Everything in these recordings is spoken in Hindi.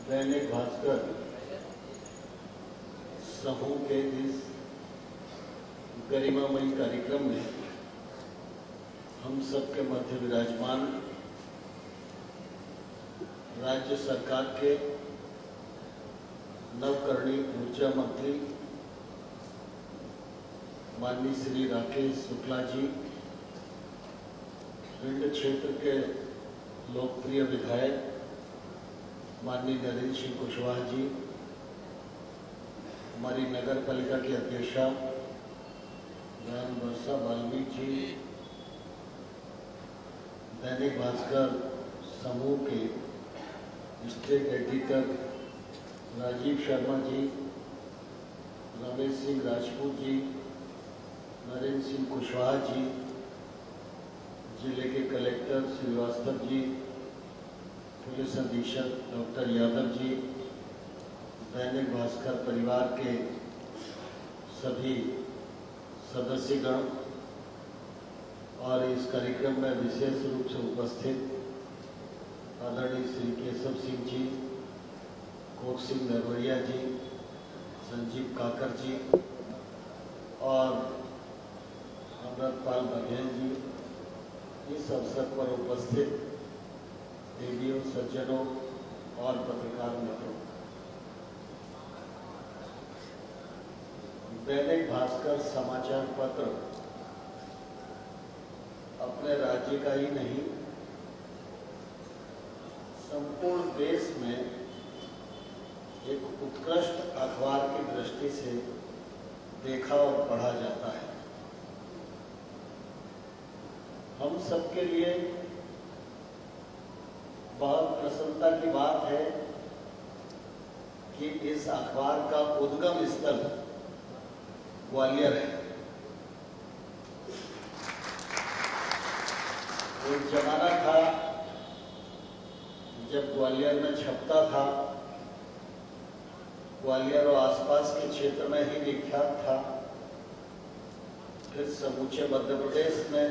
दैनिक भास्कर समूह के इस गरिमामयी कार्यक्रम में हम सबके मध्य विराजमान राज्य सरकार के नवकरणीय ऊर्जा मंत्री माननीय श्री राकेश शुक्ला जी, भिंड क्षेत्र के लोकप्रिय विधायक माननीय नरेंद्र सिंह कुशवाहा जी, हमारी नगर पालिका की अध्यक्षा बहन वर्षा वाल्मीकि जी, दैनिक भास्कर समूह के स्टेट एडिटर राजीव शर्मा जी, रमेश सिंह राजपूत जी, नरेंद्र सिंह कुशवाहा जी, जिले के कलेक्टर श्रीवास्तव जी, पुलिस अधीक्षक डॉक्टर यादव जी, दैनिक भास्कर परिवार के सभी सदस्यगण और इस कार्यक्रम में विशेष रूप से उपस्थित आदरणीय श्री केशव सिंह जी, कोक सिंह नरवरिया जी, संजीव काकर जी और अमृतपाल बघेल जी, इस अवसर पर उपस्थित देवियों, सज्जनों और पत्रकार मित्रों, दैनिक भास्कर समाचार पत्र अपने राज्य का ही नहीं, संपूर्ण देश में एक उत्कृष्ट अखबार की दृष्टि से देखा और पढ़ा जाता है। हम सबके लिए बहुत प्रसन्नता की बात है कि इस अखबार का उद्गम स्थल ग्वालियर है। एक जमाना था जब ग्वालियर में छपता था, ग्वालियर और आसपास के क्षेत्र में ही विख्यात था, फिर समूचे मध्य प्रदेश में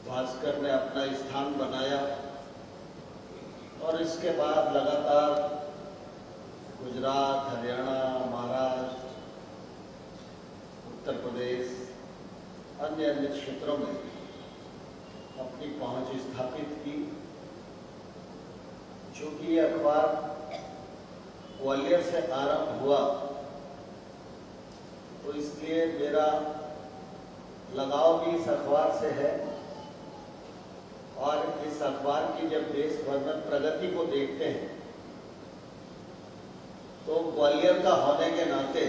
भास्कर ने अपना स्थान बनाया और इसके बाद लगातार गुजरात, हरियाणा, महाराष्ट्र, उत्तर प्रदेश, अन्य क्षेत्रों में अपनी पहुंच स्थापित की। चूंकि यह अखबार ग्वालियर से आरंभ हुआ तो इसलिए मेरा लगाव भी इस अखबार से है और इस अखबार की जब देश भर में प्रगति को देखते हैं तो ग्वालियर का होने के नाते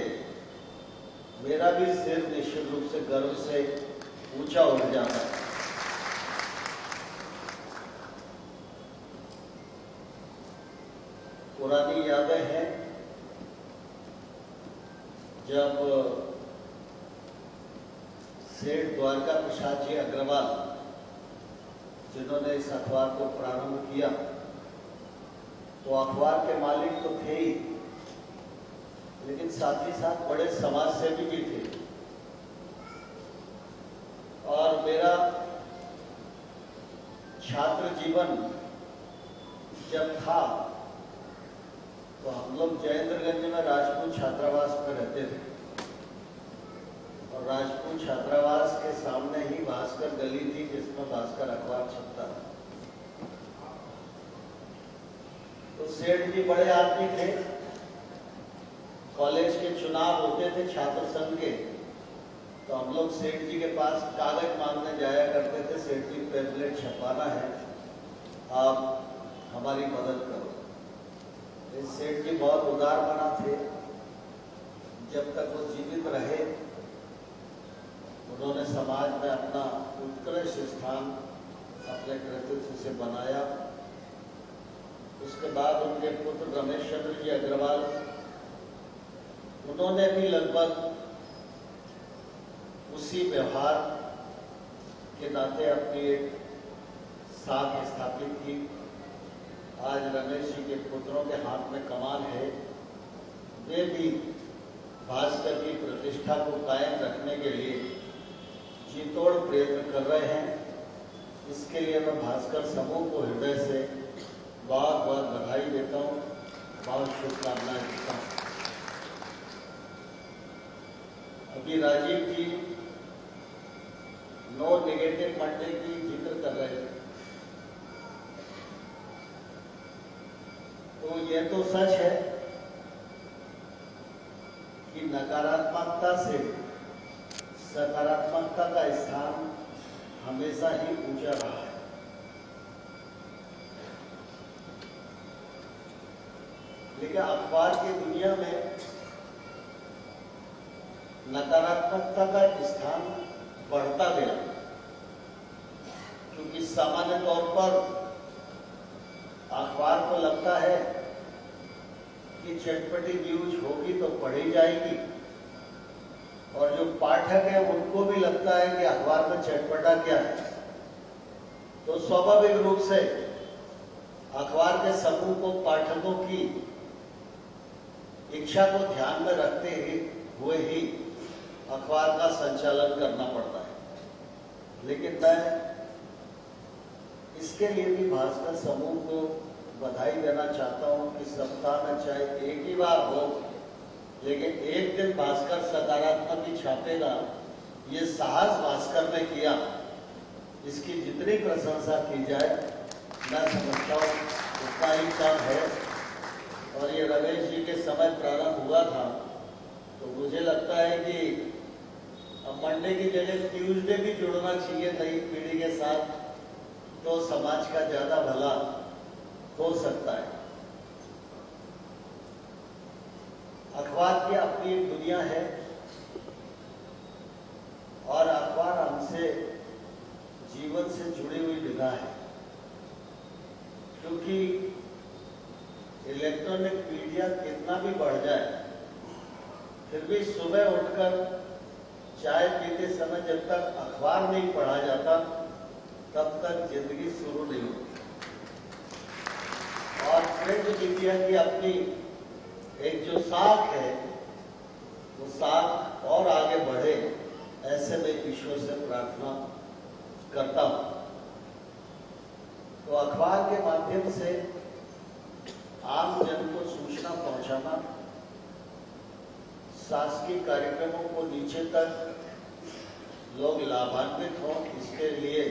मेरा भी सिर निश्चित रूप से गर्व से ऊंचा उठ जाता है। पुरानी यादें हैं जब सेठ द्वारका प्रसाद जी अग्रवाल, जिन्होंने इस अखबार को प्रारंभ किया, तो अखबार के मालिक तो थे ही, लेकिन साथ ही साथ बड़े समाज सेवी भी थे। और मेरा छात्र जीवन जब था तो हम लोग जयेंद्रगंज में राजपूत छात्रावास में रहते थे और राजपूत छात्रावास के सामने ही भास्कर गली थी जिसमें भास्कर अखबार छपता था। तो सेठ जी बड़े आदमी थे, कॉलेज के चुनाव होते थे छात्र संघ के, तो हम लोग सेठ जी के पास कागज मांगने जाया करते थे, सेठ जी पैम्फलेट छपवाना है, आप हमारी मदद करो। सेठ जी बहुत उदार मना थे, जब तक वो जीवित रहे उन्होंने समाज में अपना उत्कृष्ट स्थान अपने कृतित्व से बनाया। उसके बाद उनके पुत्र रमेश चंद्र जी अग्रवाल, उन्होंने भी लगभग उसी व्यवहार के नाते अपनी एक साख स्थापित की। आज रमेश जी के पुत्रों के हाथ में कमान है, वे भी भास्कर की प्रतिष्ठा को कायम रखने के लिए जीतोड़ प्रयत्न कर रहे हैं। इसके लिए मैं भास्कर समूह को हृदय से बहुत बहुत बधाई देता देता हूँ, बहुत शुभकामनाएं देता हूँ। अभी राजीव जी नो नेगेटिव मंडे की जिक्र कर रहे थे, तो ये तो सच है कि नकारात्मकता से सकारात्मकता का स्थान हमेशा ही ऊंचा रहा है। लेकिन अखबार की दुनिया में नकारात्मकता का स्थान बढ़ता गया, क्योंकि सामान्य तौर पर अखबार को लगता है कि चटपटी न्यूज होगी तो पढ़ी जाएगी, और जो पाठक है उनको भी लगता है कि अखबार में चटपटा क्या है, तो स्वाभाविक रूप से अखबार के समूह को पाठकों की इच्छा को ध्यान में रखते हुए ही अखबार का संचालन करना पड़ता है। लेकिन मैं इसके लिए भी भास्कर समूह को बधाई देना चाहता हूं कि सप्ताह में चाहे एक ही बार हो, लेकिन एक दिन भास्कर सकारात्मक ही छापेगा, ये साहस भास्कर ने किया, इसकी जितनी प्रशंसा की जाए मैं समझता हूँ उतना ही कम है। और ये रमेश जी के समय प्रारंभ हुआ था, तो मुझे लगता है कि अब मंडे की जगह ट्यूसडे भी जुड़ना चाहिए नई पीढ़ी के साथ, तो समाज का ज्यादा भला हो सकता है। अखबार की अपनी एक दुनिया है और अखबार हमसे जीवन से जुड़ी हुई विधा है, क्योंकि इलेक्ट्रॉनिक मीडिया कितना भी बढ़ जाए, फिर भी सुबह उठकर चाय पीते समय जब तक अखबार नहीं पढ़ा जाता तब तक जिंदगी शुरू नहीं होती। और प्रिंट मीडिया की अपनी एक जो साख है, वो साख और आगे बढ़े, ऐसे मैं ईश्वर से प्रार्थना करता हूं। तो अखबार के माध्यम से आम जन को सूचना पहुंचाना, शासकीय कार्यक्रमों को नीचे तक लोग लाभान्वित हों, इसके लिए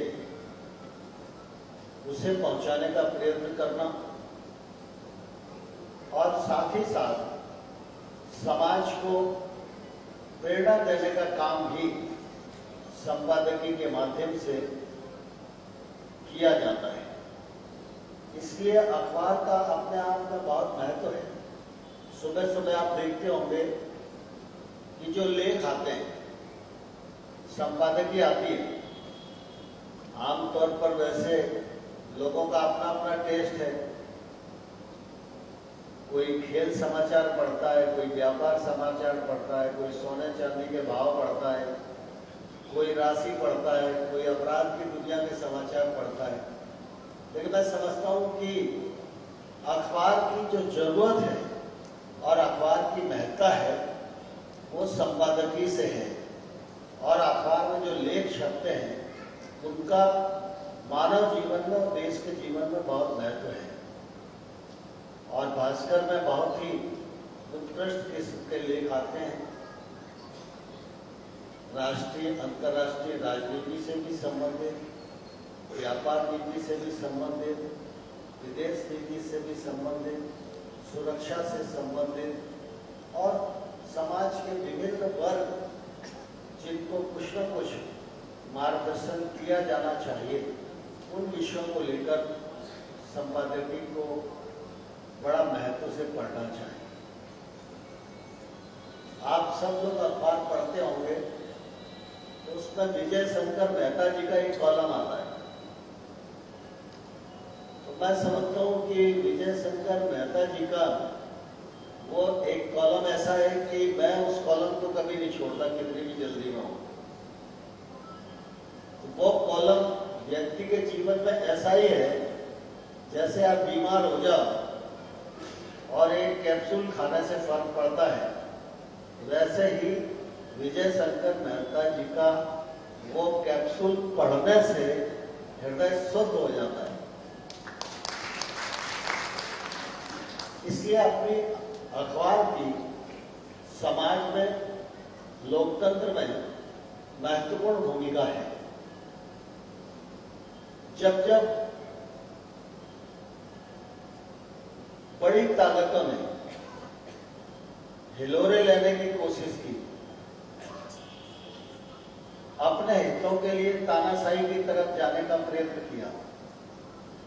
उसे पहुंचाने का प्रयत्न करना, और साथ ही साथ समाज को प्रेरणा देने का काम भी संपादकीय के माध्यम से किया जाता है। इसलिए अखबार का अपने आप में बहुत महत्व है। सुबह सुबह आप देखते होंगे कि जो लेख आते हैं, संपादकीय आती है, आमतौर पर वैसे लोगों का अपना अपना टेस्ट है। कोई खेल समाचार पढ़ता है, कोई व्यापार समाचार पढ़ता है, कोई सोने चांदी के भाव पढ़ता है, कोई राशि पढ़ता है, कोई अपराध की दुनिया के समाचार पढ़ता है। लेकिन मैं समझता हूं कि अखबार की जो जरूरत है और अखबार की महत्ता है वो संपादकीय से है, और अखबार में जो लेख छपते हैं उनका मानव जीवन में और देश के जीवन में बहुत महत्व है। और भास्कर में बहुत ही उत्कृष्ट किस्म के लेख आते हैं, राष्ट्रीय अंतर्राष्ट्रीय राजनीति से भी संबंधित, व्यापार नीति से भी संबंधित, विदेश नीति से भी संबंधित, सुरक्षा से संबंधित, और समाज के विभिन्न वर्ग जिनको कुछ न कुछ मार्गदर्शन किया जाना चाहिए, उन विषयों को लेकर संपादकीय को बड़ा महत्व से पढ़ना चाहिए। आप सब लोग अखबार पढ़ते होंगे, तो उसमें विजय शंकर मेहता जी का एक कॉलम आता है। तो मैं समझता हूं कि विजय शंकर मेहता जी का वो एक कॉलम ऐसा है कि मैं उस कॉलम को कभी नहीं छोड़ता, कितनी भी जल्दी में हो। तो वो कॉलम व्यक्ति के जीवन में ऐसा ही है, जैसे आप बीमार हो जाओ और एक कैप्सूल खाने से फर्क पड़ता है, वैसे ही विजय शंकर मेहता जी का वो कैप्सूल पढ़ने से हृदय शुद्ध हो जाता है। इसलिए अपनी अखबार की समाज में, लोकतंत्र में महत्वपूर्ण भूमिका है। जब जब बड़ी ताकतों ने हिलोरे लेने की कोशिश की, अपने हितों के लिए तानाशाही की तरफ जाने का प्रयत्न किया,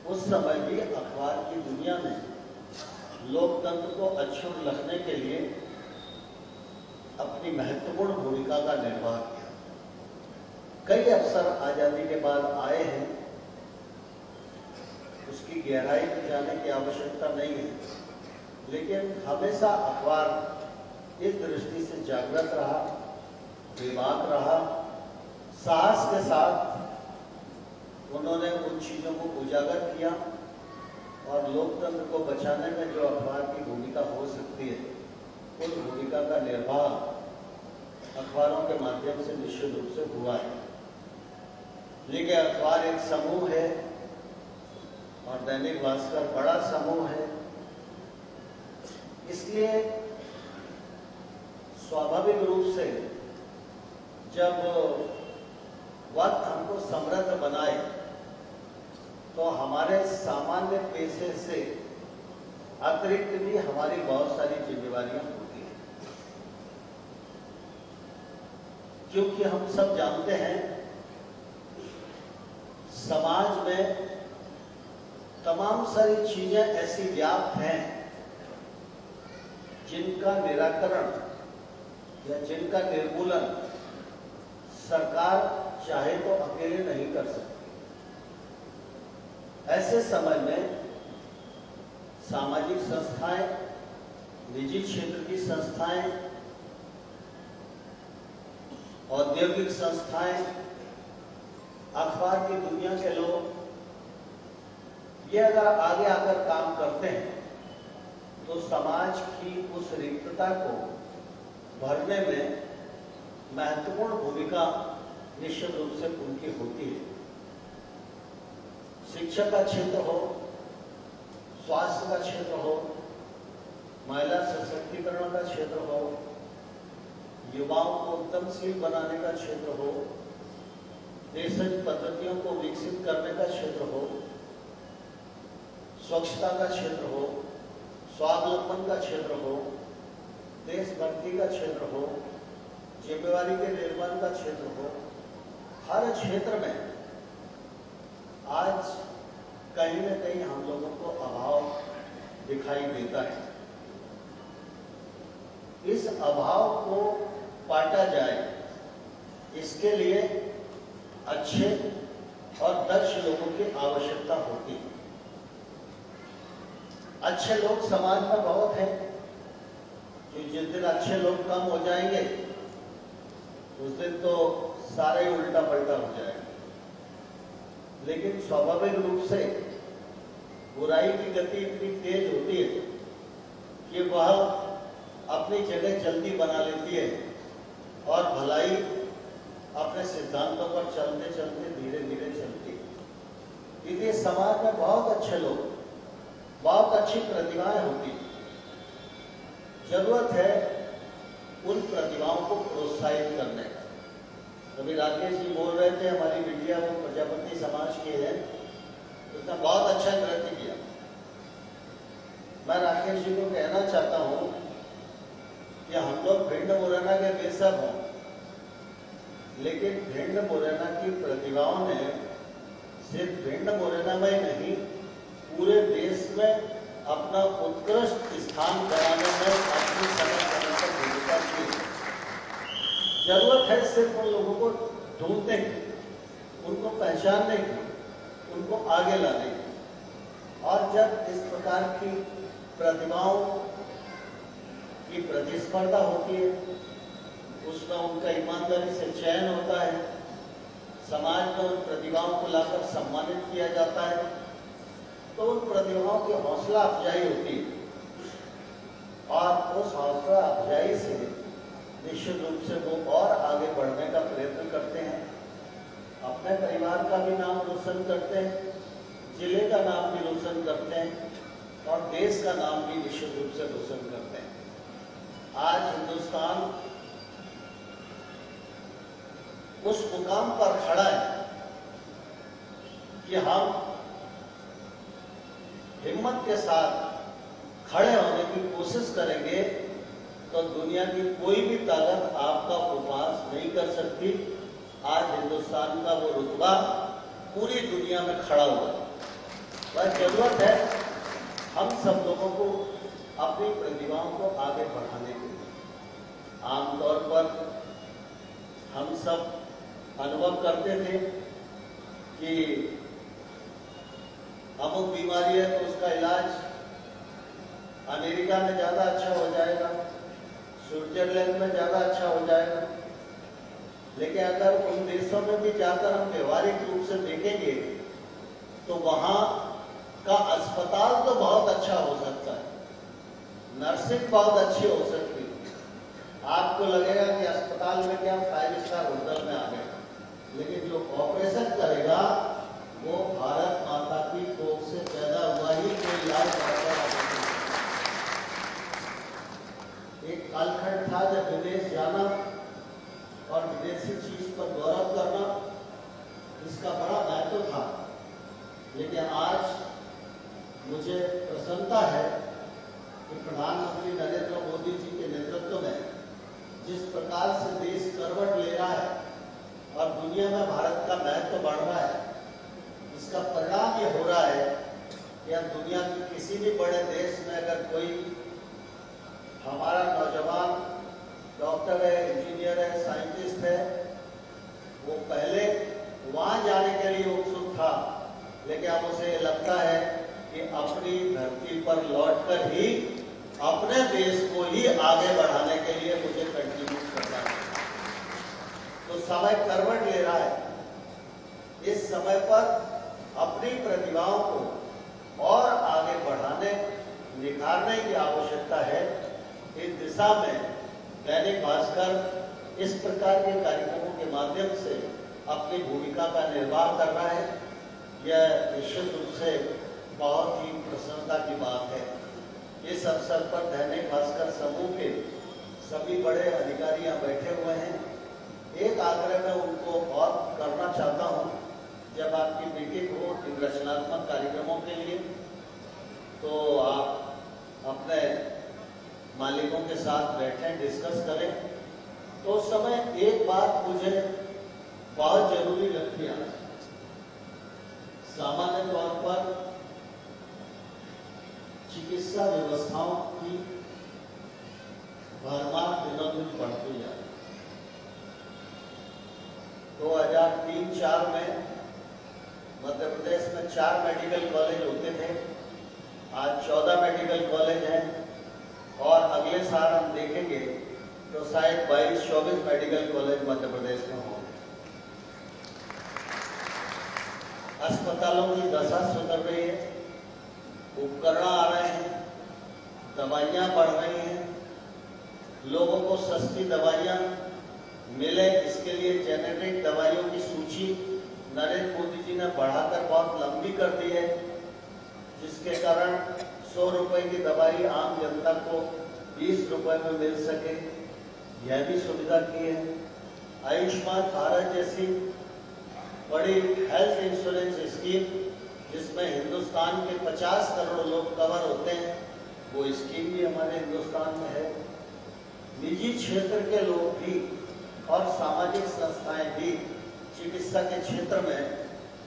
उस समय भी अखबार की दुनिया में लोकतंत्र को अक्षुण्ण रखने के लिए अपनी महत्वपूर्ण भूमिका का निर्वाह किया। कई अवसर आजादी के बाद आए हैं, उसकी गहराई में जाने की आवश्यकता नहीं है, लेकिन हमेशा अखबार इस दृष्टि से जागृत रहा, बेबाक रहा, साहस के साथ उन्होंने उन चीजों को उजागर किया और लोकतंत्र को बचाने में जो अखबार की भूमिका हो सकती है, उस भूमिका का निर्वाह अखबारों के माध्यम से निश्चित रूप से हुआ है। लेकिन अखबार एक समूह है और दैनिक भास्कर बड़ा समूह है, इसलिए स्वाभाविक रूप से जब वक्त हमको समृद्ध बनाए तो हमारे सामान्य पेशे से अतिरिक्त भी हमारी बहुत सारी जिम्मेवारियां होती हैं, क्योंकि हम सब जानते हैं समाज में तमाम सारी चीजें ऐसी व्याप्त हैं जिनका निराकरण या जिनका निर्मूलन सरकार चाहे तो अकेले नहीं कर सकती। ऐसे समय में सामाजिक संस्थाएं, निजी क्षेत्र की संस्थाएं, औद्योगिक संस्थाएं, अखबार की दुनिया के लोग, ये अगर आगे आकर काम करते हैं तो समाज की उस रिक्तता को भरने में महत्वपूर्ण भूमिका निश्चित रूप से उनकी होती है। शिक्षा का क्षेत्र हो, स्वास्थ्य का क्षेत्र हो, महिला सशक्तिकरण का क्षेत्र हो, युवाओं को उद्यमशील बनाने का क्षेत्र हो, देशज पद्धतियों को विकसित करने का क्षेत्र हो, स्वच्छता का क्षेत्र हो, स्वावलंबन का क्षेत्र हो, देशभक्ति का क्षेत्र हो, जिम्मेवारी के निर्माण का क्षेत्र हो, हर क्षेत्र में आज कहीं न कहीं हम लोगों को अभाव दिखाई देता है। इस अभाव को पाटा जाए, इसके लिए अच्छे और दक्ष लोगों की आवश्यकता होती है। अच्छे लोग समाज में बहुत हैं, कि जिस दिन अच्छे लोग कम हो जाएंगे उस दिन तो सारे उल्टा पलटा हो जाएगा। लेकिन स्वाभाविक रूप से बुराई की गति इतनी तेज होती है कि वह अपनी जगह जल्दी बना लेती है और भलाई अपने सिद्धांतों पर चलते चलते धीरे धीरे चलती है। इसलिए समाज में बहुत अच्छे लोग, बहुत अच्छी प्रतिभाएं होती हैं। जरूरत है उन प्रतिभाओं को प्रोत्साहित करने का। अभी राकेश जी बोल रहे थे, हमारी बिटिया वो प्रजापति समाज के हैं, उसने बहुत अच्छा नृत्य किया। मैं राकेश जी को कहना चाहता हूं कि हम लोग भिंड मुरैना के बेसब हों, लेकिन भिंड मुरैना की प्रतिभाओं ने सिर्फ भिंड मुरैना में ही नहीं, पूरे देश में अपना उत्कृष्ट स्थान बनाने में अपनी समय समय भूमिका की। जरूरत है सिर्फ उन लोगों को ढूंढने की, उनको पहचानने की, उनको आगे लाने की। और जब इस प्रकार की प्रतिभाओं की प्रतिस्पर्धा होती है, उसमें उनका ईमानदारी से चयन होता है, समाज में उन प्रतिभाओं को लाकर सम्मानित किया जाता है, तो उन प्रतिभाओं की हौसला अफजाई होती है। और उस हौसला अफजाई से निश्चित रूप से वो और आगे बढ़ने का प्रयत्न करते हैं, अपने परिवार का भी नाम रोशन करते हैं, जिले का नाम भी रोशन करते हैं, और देश का नाम भी निश्चित रूप से रोशन करते हैं। आज हिंदुस्तान उस मुकाम पर खड़ा है कि हम हिम्मत के साथ खड़े होने की कोशिश करेंगे तो दुनिया की कोई भी ताकत आपका उपहास नहीं कर सकती। आज हिंदुस्तान का वो रुतबा पूरी दुनिया में खड़ा हुआ है। बस जरूरत है हम सब लोगों को अपनी प्रतिभाओं को आगे बढ़ाने के लिए। आमतौर पर हम सब अनुभव करते थे कि अमुक बीमारी है तो उसका इलाज अमेरिका में ज्यादा अच्छा हो जाएगा, स्विट्जरलैंड में ज्यादा अच्छा हो जाएगा। लेकिन अगर उन देशों में भी जाकर हम व्यवहारिक रूप से देखेंगे तो वहां का अस्पताल तो बहुत अच्छा हो सकता है, नर्सिंग बहुत अच्छी हो सकती है, आपको लगेगा कि अस्पताल में क्या 5 स्टार होटल में आ गए, लेकिन जो ऑपरेशन करेगा वो भारत माता की कोख से पैदा हुआ ही कोई इलाज कराता। एक कालखंड था जब विदेश जाना और विदेशी चीज पर गौरव करना इसका बड़ा महत्व था। लेकिन आज मुझे प्रसन्नता है कि प्रधानमंत्री नरेंद्र मोदी जी के नेतृत्व में जिस प्रकार से देश करवट ले रहा है और दुनिया में भारत का महत्व बढ़ रहा है, इसका परिणाम ये हो रहा है कि अब दुनिया के किसी भी बड़े देश में अगर कोई हमारा नौजवान डॉक्टर है, इंजीनियर है, साइंटिस्ट है, वो पहले वहां जाने के लिए उत्सुक था, लेकिन अब उसे लगता है कि अपनी धरती पर लौटकर ही अपने देश को ही आगे बढ़ाने के लिए मुझे कंट्रीब्यूट करना है। तो समय करवट ले रहा है। इस समय पर अपनी प्रतिभाओं को और आगे बढ़ाने, निखारने की आवश्यकता है। इस दिशा में दैनिक भास्कर इस प्रकार के कार्यक्रमों के माध्यम से अपनी भूमिका का निर्वाह कर रहा है। यह निश्चित रूप से बहुत ही प्रसन्नता की बात है। इस अवसर पर दैनिक भास्कर समूह के सभी बड़े अधिकारी यहाँ बैठे हुए हैं। एक आग्रह मैं उनको और करना चाहता हूँ, जब आपकी मीटिंग हो इन रचनात्मक कार्यक्रमों के लिए तो आप अपने मालिकों के साथ बैठें, डिस्कस करें। तो उस समय एक बात मुझे बहुत जरूरी लगती है। सामान्य तौर पर चिकित्सा व्यवस्थाओं की भरमार दिनों दिन बढ़ती जा रही है। 2003-04 में मध्य प्रदेश में 4 मेडिकल कॉलेज होते थे, आज 14 मेडिकल कॉलेज हैं और अगले साल हम देखेंगे तो शायद 22-24 मेडिकल कॉलेज मध्य प्रदेश में होंगे। अस्पतालों की दशा सुधर रही है, उपकरण आ रहे हैं, दवाइयां बढ़ रही हैं, लोगों को सस्ती दवाइयां मिले इसके लिए जेनेरिक दवाइयों की सूची नरेंद्र मोदी जी ने बढ़ाकर बहुत लंबी कर दी है, जिसके कारण 100 रुपए की दवाई आम जनता को 20 रुपए में मिल सके, यह भी सुविधा की है। आयुष्मान भारत जैसी बड़ी हेल्थ इंश्योरेंस स्कीम जिसमें हिंदुस्तान के 50 करोड़ लोग कवर होते हैं, वो स्कीम भी हमारे हिंदुस्तान में है। निजी क्षेत्र के लोग भी और सामाजिक संस्थाएं भी चिकित्सा के क्षेत्र में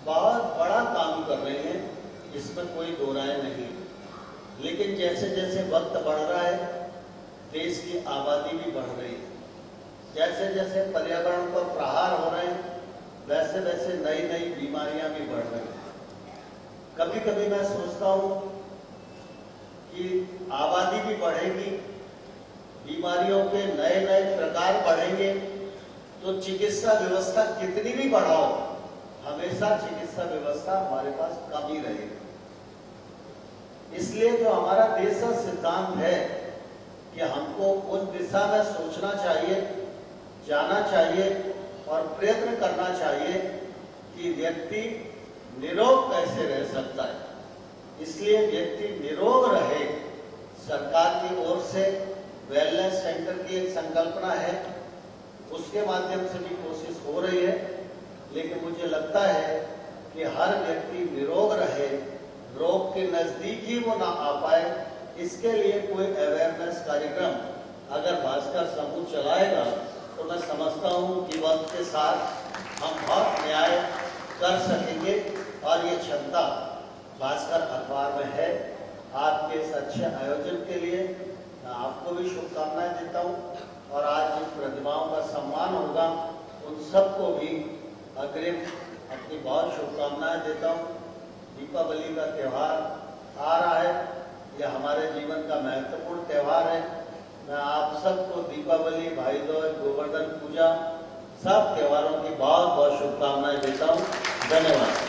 बहुत बड़ा काम कर रहे हैं, इसमें कोई दो राय नहीं। लेकिन जैसे जैसे वक्त बढ़ रहा है, देश की आबादी भी बढ़ रही है, जैसे जैसे पर्यावरण पर प्रहार हो रहे हैं, वैसे वैसे नई नई बीमारियां भी बढ़ रही हैं। कभी कभी मैं सोचता हूं कि आबादी भी बढ़ेगी, बीमारियों के नए नए प्रकार बढ़ेंगे, तो चिकित्सा व्यवस्था कितनी भी बढ़ाओ, हमेशा चिकित्सा व्यवस्था हमारे पास कम ही रहेगी। इसलिए जो हमारा देश का सिद्धांत है कि हमको उन दिशा में सोचना चाहिए, जाना चाहिए और प्रयत्न करना चाहिए कि व्यक्ति निरोग कैसे रह सकता है। इसलिए व्यक्ति निरोग रहे, सरकार की ओर से वेलनेस सेंटर की एक संकल्पना है, उसके माध्यम से भी कोशिश हो रही है। लेकिन मुझे लगता है कि हर व्यक्ति निरोग रहे, रोग के नजदीक ही वो ना आ पाए, इसके लिए कोई अवेयरनेस कार्यक्रम अगर भास्कर समूह चलाएगा तो मैं समझता हूँ कि वक्त के साथ हम बहुत न्याय कर सकेंगे और ये क्षमता भास्कर अखबार में है। आपके इस अच्छे आयोजन के लिए मैं आपको भी शुभकामनाएं देता हूँ और आज जिन प्रतिभाओं का सम्मान होगा उन सबको भी अग्रिम अपनी बहुत शुभकामनाएं देता हूँ। दीपावली का त्यौहार आ रहा है, यह हमारे जीवन का महत्वपूर्ण त्यौहार है। मैं आप सबको दीपावली, भाई दूज, गोवर्धन पूजा सब त्योहारों की बहुत बहुत शुभकामनाएं देता हूँ। धन्यवाद।